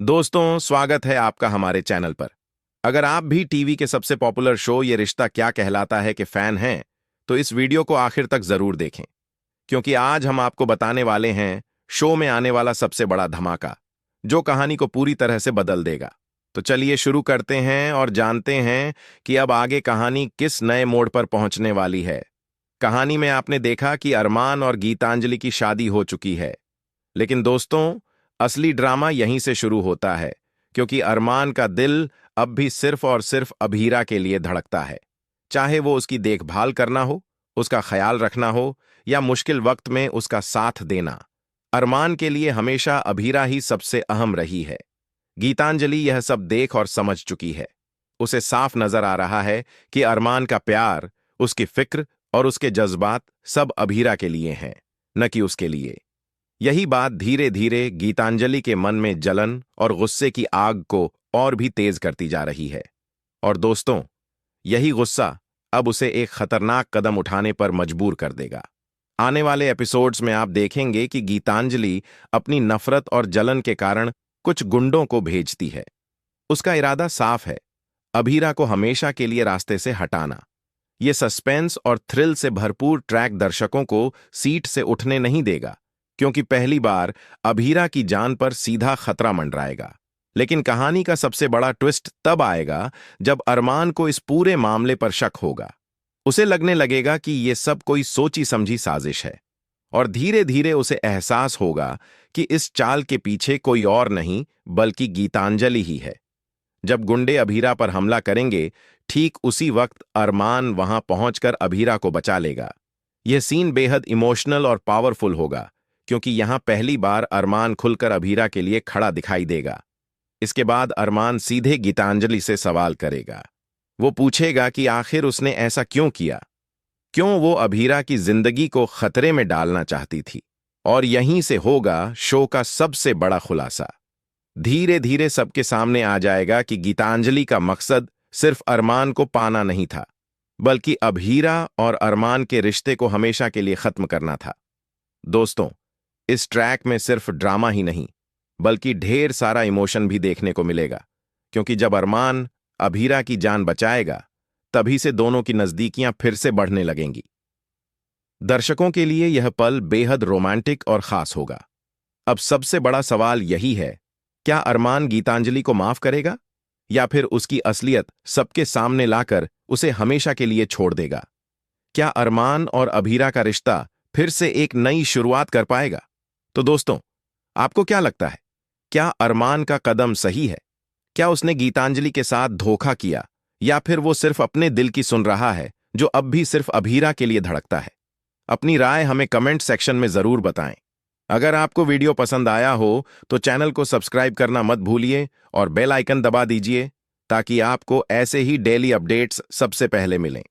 दोस्तों, स्वागत है आपका हमारे चैनल पर। अगर आप भी टीवी के सबसे पॉपुलर शो ये रिश्ता क्या कहलाता है के फैन हैं, तो इस वीडियो को आखिर तक जरूर देखें, क्योंकि आज हम आपको बताने वाले हैं शो में आने वाला सबसे बड़ा धमाका, जो कहानी को पूरी तरह से बदल देगा। तो चलिए शुरू करते हैं और जानते हैं कि अब आगे कहानी किस नए मोड़ पर पहुंचने वाली है। कहानी में आपने देखा कि अरमान और गीतांजलि की शादी हो चुकी है, लेकिन दोस्तों, असली ड्रामा यहीं से शुरू होता है, क्योंकि अरमान का दिल अब भी सिर्फ और सिर्फ अभीरा के लिए धड़कता है। चाहे वो उसकी देखभाल करना हो, उसका ख्याल रखना हो, या मुश्किल वक्त में उसका साथ देना, अरमान के लिए हमेशा अभीरा ही सबसे अहम रही है। गीतांजलि यह सब देख और समझ चुकी है। उसे साफ नजर आ रहा है कि अरमान का प्यार, उसकी फिक्र और उसके जज्बात सब अभीरा के लिए हैं, न कि उसके लिए। यही बात धीरे धीरे गीतांजलि के मन में जलन और गुस्से की आग को और भी तेज करती जा रही है। और दोस्तों, यही गुस्सा अब उसे एक खतरनाक कदम उठाने पर मजबूर कर देगा। आने वाले एपिसोड्स में आप देखेंगे कि गीतांजलि अपनी नफरत और जलन के कारण कुछ गुंडों को भेजती है। उसका इरादा साफ है, अभीरा को हमेशा के लिए रास्ते से हटाना। ये सस्पेंस और थ्रिल से भरपूर ट्रैक दर्शकों को सीट से उठने नहीं देगा, क्योंकि पहली बार अभीरा की जान पर सीधा खतरा मंडराएगा। लेकिन कहानी का सबसे बड़ा ट्विस्ट तब आएगा जब अरमान को इस पूरे मामले पर शक होगा। उसे लगने लगेगा कि यह सब कोई सोची समझी साजिश है, और धीरे धीरे उसे एहसास होगा कि इस चाल के पीछे कोई और नहीं बल्कि गीतांजलि ही है। जब गुंडे अभीरा पर हमला करेंगे, ठीक उसी वक्त अरमान वहां पहुंचकर अभीरा को बचा लेगा। यह सीन बेहद इमोशनल और पावरफुल होगा, क्योंकि यहां पहली बार अरमान खुलकर अभीरा के लिए खड़ा दिखाई देगा। इसके बाद अरमान सीधे गीतांजलि से सवाल करेगा। वो पूछेगा कि आखिर उसने ऐसा क्यों किया, क्यों वो अभीरा की जिंदगी को खतरे में डालना चाहती थी। और यहीं से होगा शो का सबसे बड़ा खुलासा। धीरे धीरे सबके सामने आ जाएगा कि गीतांजलि का मकसद सिर्फ अरमान को पाना नहीं था, बल्कि अभीरा और अरमान के रिश्ते को हमेशा के लिए खत्म करना था। दोस्तों, इस ट्रैक में सिर्फ ड्रामा ही नहीं, बल्कि ढेर सारा इमोशन भी देखने को मिलेगा, क्योंकि जब अरमान अभीरा की जान बचाएगा, तभी से दोनों की नजदीकियां फिर से बढ़ने लगेंगी। दर्शकों के लिए यह पल बेहद रोमांटिक और खास होगा। अब सबसे बड़ा सवाल यही है, क्या अरमान गीतांजलि को माफ करेगा, या फिर उसकी असलियत सबके सामने लाकर उसे हमेशा के लिए छोड़ देगा? क्या अरमान और अभीरा का रिश्ता फिर से एक नई शुरुआत कर पाएगा? तो दोस्तों, आपको क्या लगता है? क्या अरमान का कदम सही है? क्या उसने गीतांजलि के साथ धोखा किया, या फिर वो सिर्फ अपने दिल की सुन रहा है, जो अब भी सिर्फ अभीरा के लिए धड़कता है? अपनी राय हमें कमेंट सेक्शन में जरूर बताएं। अगर आपको वीडियो पसंद आया हो तो चैनल को सब्सक्राइब करना मत भूलिए और बेल आइकन दबा दीजिए, ताकि आपको ऐसे ही डेली अपडेट्स सबसे पहले मिलें।